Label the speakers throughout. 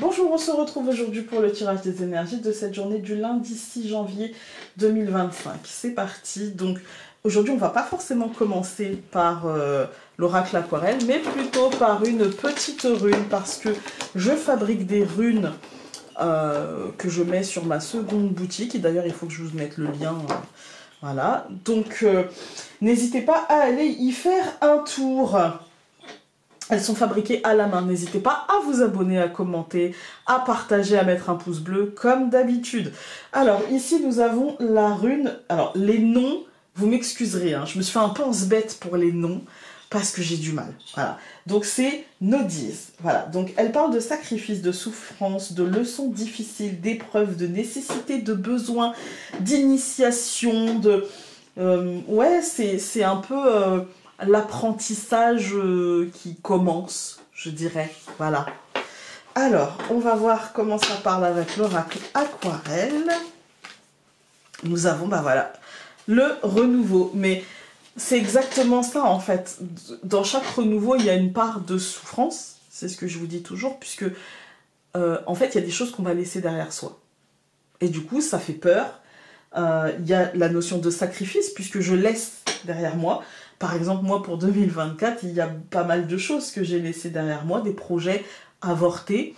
Speaker 1: Bonjour, on se retrouve aujourd'hui pour le tirage des énergies de cette journée du lundi 6 janvier 2025. C'est parti. Donc aujourd'hui, on va pas forcément commencer par l'oracle aquarelle, mais plutôt par une petite rune parce que je fabrique des runes que je mets sur ma seconde boutique. Et d'ailleurs, il faut que je vous mette le lien. Voilà. Donc n'hésitez pas à aller y faire un tour. Elles sont fabriquées à la main. N'hésitez pas à vous abonner, à commenter, à partager, à mettre un pouce bleu, comme d'habitude. Alors, ici, nous avons la rune. Alors, les noms, vous m'excuserez, hein, je me suis fait un pense-bête pour les noms, parce que j'ai du mal. Voilà. Donc, c'est Nodise. Voilà. Donc, elle parle de sacrifice, de souffrance, de leçons difficiles, d'épreuves, de nécessité, de besoins, d'initiation, de... ouais, c'est un peu... l'apprentissage qui commence, je dirais. Voilà. Alors, on va voir comment ça parle avec l'oracle aquarelle. Nous avons, bah voilà, le renouveau. Mais c'est exactement ça, en fait. Dans chaque renouveau, il y a une part de souffrance. C'est ce que je vous dis toujours, puisque, en fait, il y a des choses qu'on va laisser derrière soi. Et du coup, ça fait peur. Il y a la notion de sacrifice, puisque je laisse derrière moi. Par exemple, moi, pour 2024, il y a pas mal de choses que j'ai laissées derrière moi, des projets avortés,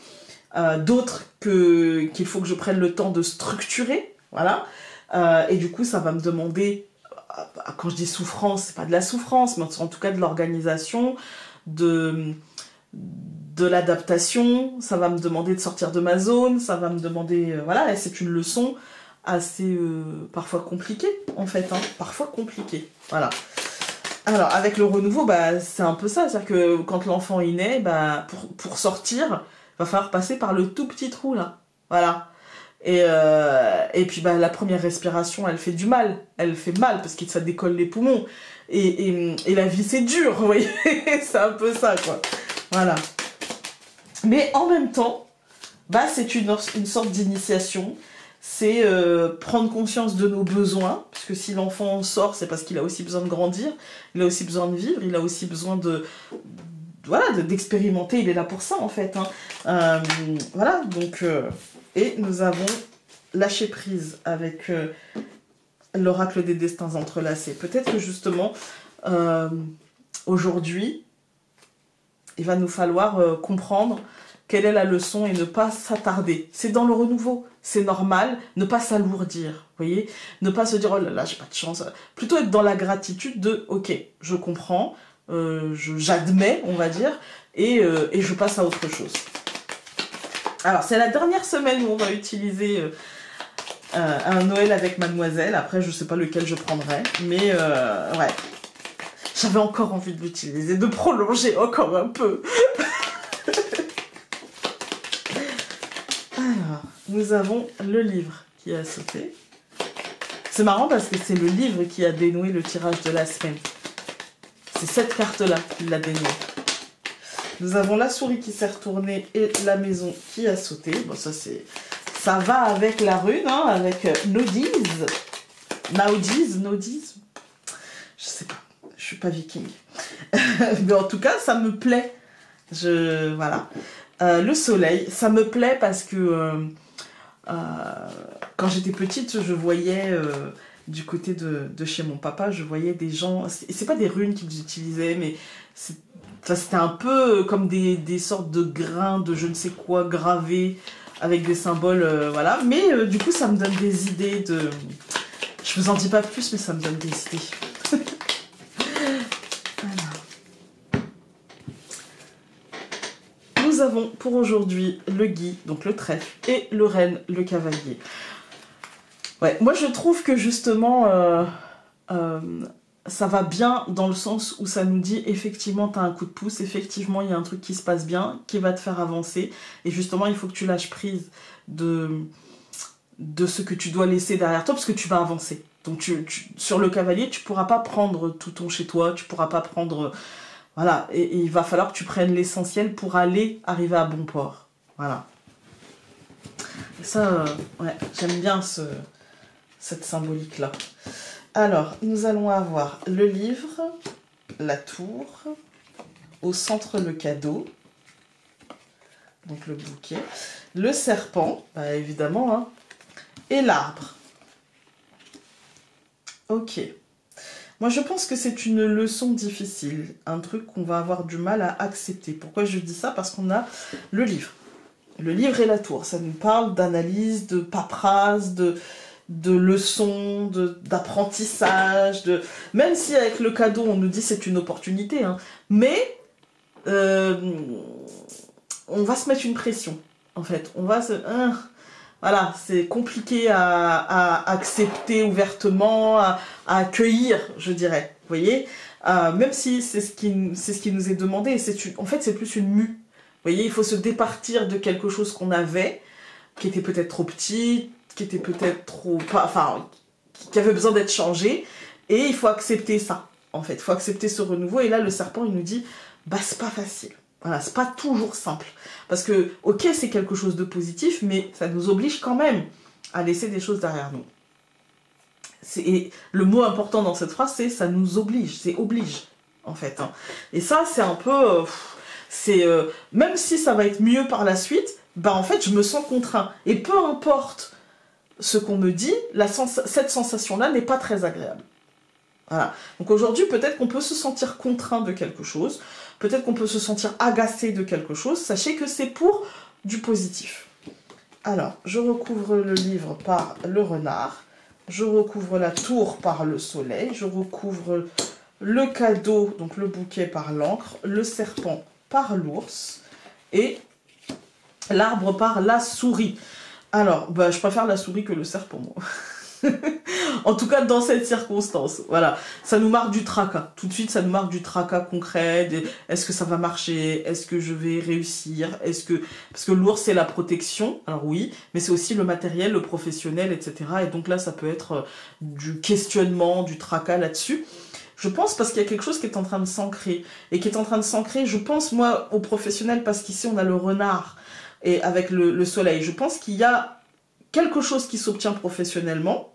Speaker 1: d'autres qu'il faut que je prenne le temps de structurer, voilà. Et du coup, ça va me demander, quand je dis souffrance, c'est pas de la souffrance, mais en tout cas de l'organisation, de l'adaptation, ça va me demander de sortir de ma zone, ça va me demander, voilà, et c'est une leçon assez, parfois compliquée, en fait, hein, parfois compliquée, voilà. Alors, avec le renouveau, bah, c'est un peu ça. C'est-à-dire que quand l'enfant est né, bah, pour sortir, il va falloir passer par le tout petit trou, là. Voilà. Et puis, bah, la première respiration, elle fait du mal. Elle fait mal parce que ça décolle les poumons. Et la vie, c'est dur, vous voyez. C'est un peu ça, quoi. Voilà. Mais en même temps, bah, c'est une sorte d'initiation. C'est prendre conscience de nos besoins, puisque si l'enfant sort, c'est parce qu'il a aussi besoin de grandir, il a aussi besoin de vivre, il a aussi besoin voilà, d'expérimenter, il est là pour ça en fait. Hein. Voilà, donc, et nous avons lâché prise avec l'oracle des destins entrelacés. Peut-être que justement, aujourd'hui, il va nous falloir comprendre quelle est la leçon et ne pas s'attarder. C'est dans le renouveau, c'est normal, ne pas s'alourdir, vous voyez, ne pas se dire oh là là, j'ai pas de chance. Plutôt être dans la gratitude de ok, je comprends, j'admets, on va dire, et je passe à autre chose. Alors, c'est la dernière semaine où on va utiliser un Noël avec Mademoiselle. Après, je sais pas lequel je prendrai, mais ouais. J'avais encore envie de l'utiliser, de prolonger encore un peu. Alors, nous avons le livre qui a sauté. C'est marrant parce que c'est le livre qui a dénoué le tirage de la semaine. C'est cette carte-là qui l'a dénoué. Nous avons la souris qui s'est retournée et la maison qui a sauté. Bon, ça va avec la rune, hein, avec Nodise. Nodise. Je sais pas, je suis pas viking. Mais en tout cas, ça me plaît. Voilà. Le soleil, ça me plaît parce que quand j'étais petite, je voyais du côté de chez mon papa, je voyais des gens, c'est pas des runes qu'ils utilisaient, mais c'était un peu comme des sortes de grains de je ne sais quoi gravés avec des symboles, voilà. Mais du coup, ça me donne des idées de... Je vous en dis pas plus, mais ça me donne des idées. Nous avons pour aujourd'hui le gui, donc le trèfle, et le renne, le cavalier. Ouais, moi je trouve que justement, ça va bien dans le sens où ça nous dit effectivement tu as un coup de pouce, effectivement il y a un truc qui se passe bien, qui va te faire avancer, et justement il faut que tu lâches prise de ce que tu dois laisser derrière toi, parce que tu vas avancer. Donc sur le cavalier, tu pourras pas prendre tout ton chez toi, tu pourras pas prendre... Voilà, et il va falloir que tu prennes l'essentiel pour arriver à bon port. Voilà. Et ça, ouais, j'aime bien cette symbolique-là. Alors, nous allons avoir le livre, la tour, au centre le cadeau, donc le bouquet, le serpent, bah, évidemment, hein, et l'arbre. Ok. Moi, je pense que c'est une leçon difficile, un truc qu'on va avoir du mal à accepter. Pourquoi je dis ça? Parce qu'on a le livre. Le livre et la tour, ça nous parle d'analyse, de paperasse, de leçons, d'apprentissage, même si avec le cadeau, on nous dit c'est une opportunité, hein, mais on va se mettre une pression, en fait. On va se... voilà, c'est compliqué à accepter ouvertement, à accueillir, je dirais, vous voyez, même si c'est ce qui nous est demandé. En fait, c'est plus une mue. Vous voyez, il faut se départir de quelque chose qu'on avait, qui était peut-être trop petit, qui était peut-être trop... Enfin, qui avait besoin d'être changé, et il faut accepter ça, en fait. Il faut accepter ce renouveau, et là, le serpent, il nous dit, bah, c'est pas facile. Voilà, c'est pas toujours simple. Parce que, ok, c'est quelque chose de positif, mais ça nous oblige quand même à laisser des choses derrière nous. Et le mot important dans cette phrase, c'est ça nous oblige, c'est oblige, en fait. Hein. Et ça, c'est un peu... même si ça va être mieux par la suite, bah en fait, je me sens contraint. Et peu importe ce qu'on me dit, cette sensation-là n'est pas très agréable. Voilà. Donc aujourd'hui, peut-être qu'on peut se sentir contraint de quelque chose, peut-être qu'on peut se sentir agacé de quelque chose. Sachez que c'est pour du positif. Alors, je recouvre le livre par le renard, je recouvre la tour par le soleil, je recouvre le cadeau, donc le bouquet par l'encre, le serpent par l'ours et l'arbre par la souris. Alors, bah, je préfère la souris que le serpent, moi. En tout cas, dans cette circonstance. Voilà. Ça nous marque du tracas. Tout de suite, ça nous marque du tracas concret. Est-ce que ça va marcher? Est-ce que je vais réussir? Parce que l'ours, c'est la protection. Alors oui, mais c'est aussi le matériel, le professionnel, etc. Et donc là, ça peut être du questionnement, du tracas là-dessus. Je pense parce qu'il y a quelque chose qui est en train de s'ancrer. Et qui est en train de s'ancrer, je pense, moi, aux professionnels, parce qu'ici, on a le renard et avec le soleil. Je pense qu'il y a quelque chose qui s'obtient professionnellement,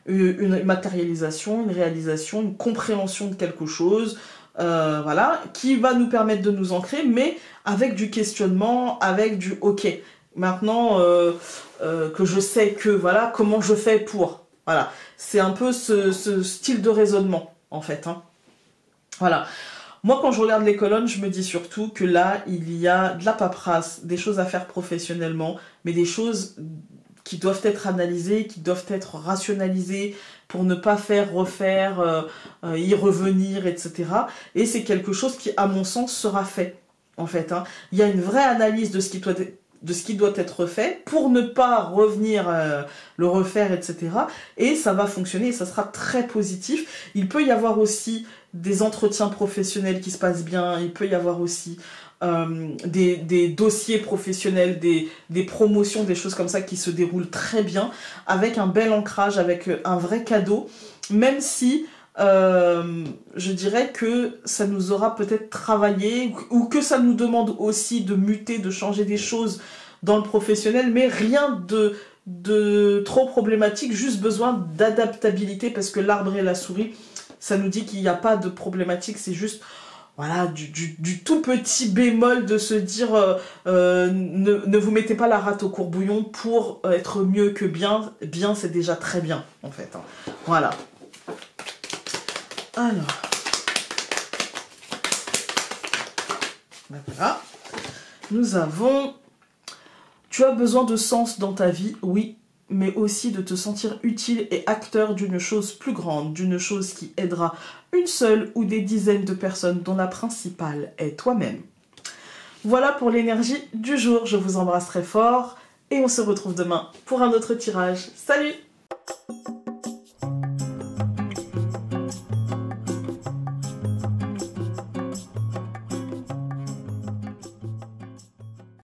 Speaker 1: une matérialisation, une réalisation, une compréhension de quelque chose, voilà, qui va nous permettre de nous ancrer, mais avec du questionnement, avec du ok. Maintenant que je sais que, voilà, comment je fais pour, voilà. C'est un peu ce style de raisonnement, en fait. Hein. Voilà. Moi, quand je regarde les colonnes, je me dis surtout que là, il y a de la paperasse, des choses à faire professionnellement, mais des choses qui doivent être analysées, qui doivent être rationalisées pour ne pas faire, refaire, y revenir, etc. Et c'est quelque chose qui, à mon sens, sera fait, en fait. Hein. Il y a une vraie analyse de ce qui doit être fait pour ne pas revenir le refaire, etc. Et ça va fonctionner et ça sera très positif. Il peut y avoir aussi des entretiens professionnels qui se passent bien, il peut y avoir aussi des dossiers professionnels, des promotions, des choses comme ça qui se déroulent très bien, avec un bel ancrage, avec un vrai cadeau, même si je dirais que ça nous aura peut-être travaillé, ou que ça nous demande aussi de muter, de changer des choses dans le professionnel, mais rien de trop problématique, juste besoin d'adaptabilité, parce que l'arbre et la souris, ça nous dit qu'il n'y a pas de problématique, c'est juste voilà, du tout petit bémol de se dire ne vous mettez pas la rate au courbouillon pour être mieux que bien. Bien, c'est déjà très bien, en fait. Hein. Voilà. Alors. Voilà. Nous avons... Tu as besoin de sens dans ta vie, oui, mais aussi de te sentir utile et acteur d'une chose plus grande, d'une chose qui aidera une seule ou des dizaines de personnes dont la principale est toi-même. Voilà pour l'énergie du jour, je vous embrasse très fort et on se retrouve demain pour un autre tirage. Salut!